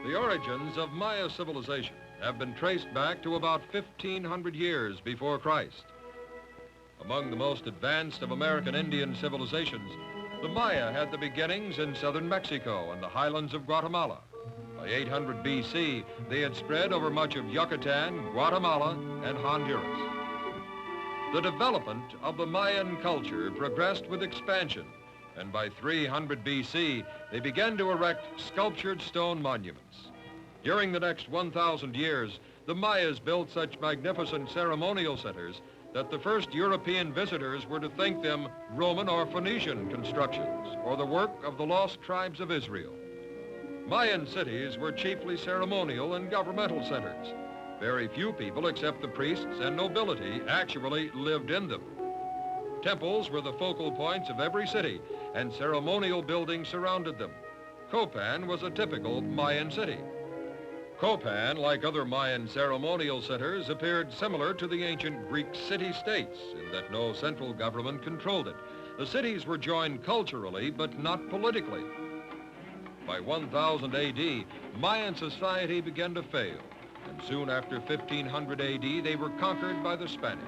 The origins of Maya civilization have been traced back to about 1,500 years before Christ. Among the most advanced of American Indian civilizations, the Maya had the beginnings in southern Mexico and the highlands of Guatemala. By 800 BC, they had spread over much of Yucatan, Guatemala, and Honduras. The development of the Mayan culture progressed with expansion, and by 300 BC, they began to erect sculptured stone monuments. During the next 1,000 years, the Mayas built such magnificent ceremonial centers that the first European visitors were to think them Roman or Phoenician constructions, or the work of the lost tribes of Israel. Mayan cities were chiefly ceremonial and governmental centers. Very few people, except the priests and nobility, actually lived in them. Temples were the focal points of every city, and ceremonial buildings surrounded them. Copan was a typical Mayan city. Copan, like other Mayan ceremonial centers, appeared similar to the ancient Greek city-states in that no central government controlled it. The cities were joined culturally, but not politically. By 1000 AD, Mayan society began to fail, and soon after 1500 AD, they were conquered by the Spanish.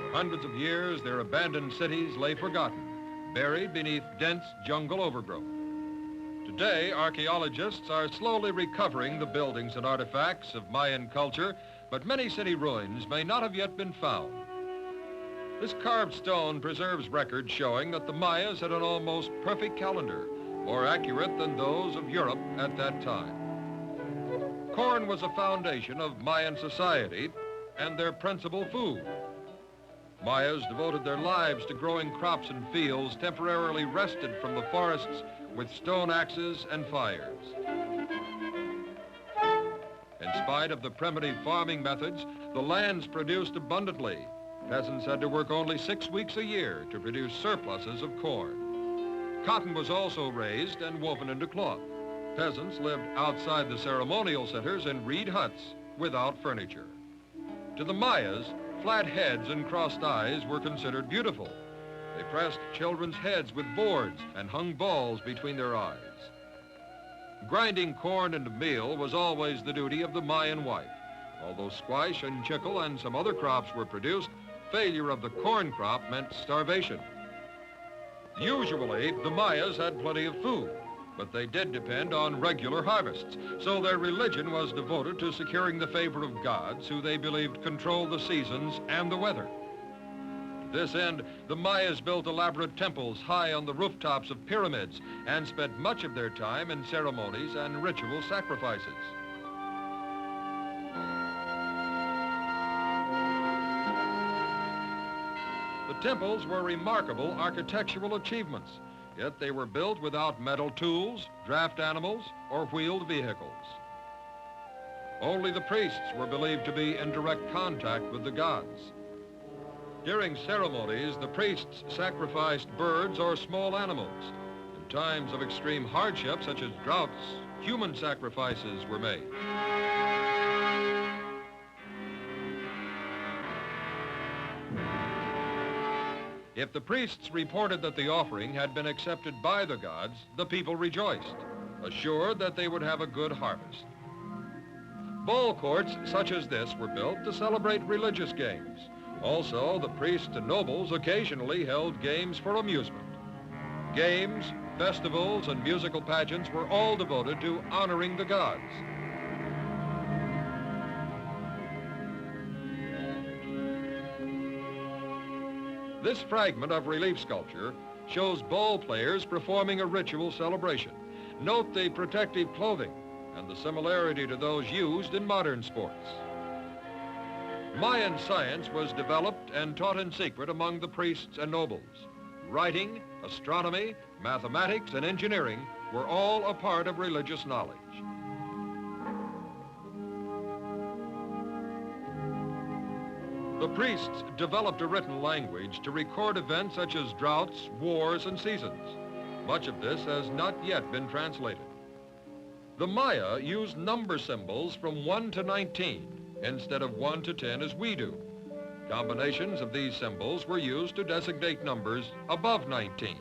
For hundreds of years, their abandoned cities lay forgotten, buried beneath dense jungle overgrowth. Today, archaeologists are slowly recovering the buildings and artifacts of Mayan culture, but many city ruins may not have yet been found. This carved stone preserves records showing that the Mayas had an almost perfect calendar, more accurate than those of Europe at that time. Corn was a foundation of Mayan society and their principal food. Mayas devoted their lives to growing crops and fields, temporarily wrested from the forests with stone axes and fires. In spite of the primitive farming methods, the lands produced abundantly. Peasants had to work only 6 weeks a year to produce surpluses of corn. Cotton was also raised and woven into cloth. Peasants lived outside the ceremonial centers in reed huts without furniture. To the Mayas, flat heads and crossed eyes were considered beautiful. They pressed children's heads with boards and hung balls between their eyes. Grinding corn into meal was always the duty of the Mayan wife. Although squash and chicle and some other crops were produced, failure of the corn crop meant starvation. Usually, the Mayas had plenty of food, but they did depend on regular harvests, so their religion was devoted to securing the favor of gods who they believed controlled the seasons and the weather. To this end, the Mayas built elaborate temples high on the rooftops of pyramids and spent much of their time in ceremonies and ritual sacrifices. The temples were remarkable architectural achievements, yet they were built without metal tools, draft animals, or wheeled vehicles. Only the priests were believed to be in direct contact with the gods. During ceremonies, the priests sacrificed birds or small animals. In times of extreme hardship, such as droughts, human sacrifices were made. If the priests reported that the offering had been accepted by the gods, the people rejoiced, assured that they would have a good harvest. Ball courts such as this were built to celebrate religious games. Also, the priests and nobles occasionally held games for amusement. Games, festivals, and musical pageants were all devoted to honoring the gods. This fragment of relief sculpture shows ball players performing a ritual celebration. Note the protective clothing and the similarity to those used in modern sports. Mayan science was developed and taught in secret among the priests and nobles. Writing, astronomy, mathematics, and engineering were all a part of religious knowledge. The priests developed a written language to record events such as droughts, wars, and seasons. Much of this has not yet been translated. The Maya used number symbols from 1 to 19 instead of 1 to 10 as we do. Combinations of these symbols were used to designate numbers above 19.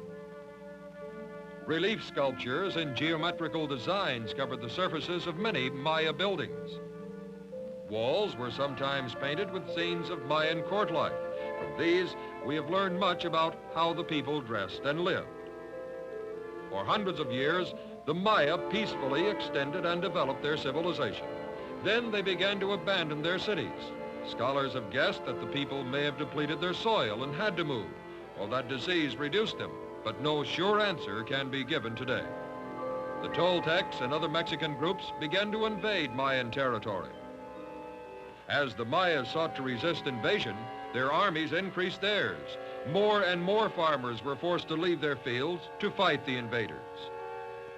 Relief sculptures and geometrical designs covered the surfaces of many Maya buildings. Walls were sometimes painted with scenes of Mayan court life. From these, we have learned much about how the people dressed and lived. For hundreds of years, the Maya peacefully extended and developed their civilization. Then they began to abandon their cities. Scholars have guessed that the people may have depleted their soil and had to move, or that disease reduced them, but no sure answer can be given today. The Toltecs and other Mexican groups began to invade Mayan territory. As the Mayas sought to resist invasion, their armies increased theirs. More and more farmers were forced to leave their fields to fight the invaders.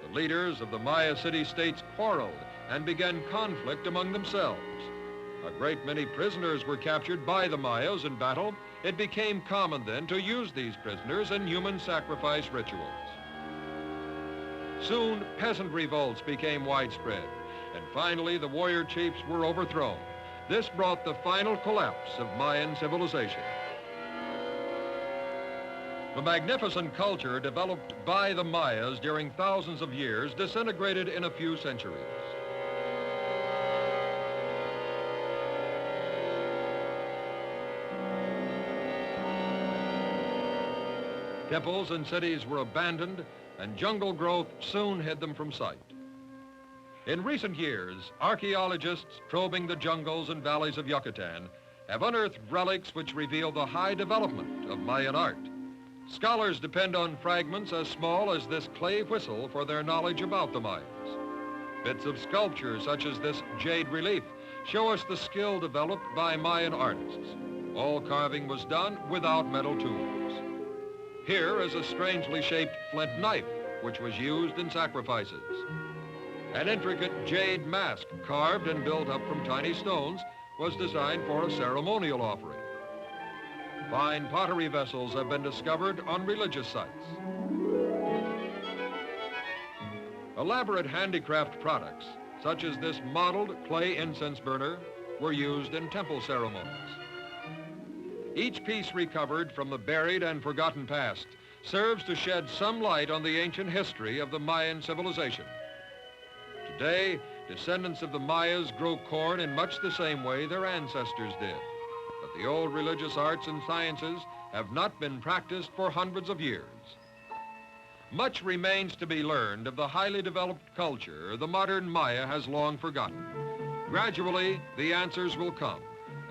The leaders of the Maya city-states quarreled and began conflict among themselves. A great many prisoners were captured by the Mayas in battle. It became common then to use these prisoners in human sacrifice rituals. Soon, peasant revolts became widespread, and finally the warrior chiefs were overthrown. This brought the final collapse of Mayan civilization. The magnificent culture developed by the Mayas during thousands of years disintegrated in a few centuries. Temples and cities were abandoned, and jungle growth soon hid them from sight. In recent years, archaeologists probing the jungles and valleys of Yucatan have unearthed relics which reveal the high development of Mayan art. Scholars depend on fragments as small as this clay whistle for their knowledge about the Mayas. Bits of sculpture such as this jade relief show us the skill developed by Mayan artists. All carving was done without metal tools. Here is a strangely shaped flint knife, which was used in sacrifices. An intricate jade mask carved and built up from tiny stones was designed for a ceremonial offering. Fine pottery vessels have been discovered on religious sites. Elaborate handicraft products, such as this modeled clay incense burner, were used in temple ceremonies. Each piece recovered from the buried and forgotten past serves to shed some light on the ancient history of the Mayan civilization. Today, descendants of the Mayas grow corn in much the same way their ancestors did. But the old religious arts and sciences have not been practiced for hundreds of years. Much remains to be learned of the highly developed culture the modern Maya has long forgotten. Gradually, the answers will come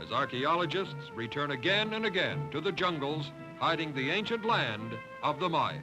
as archaeologists return again and again to the jungles hiding the ancient land of the Mayas.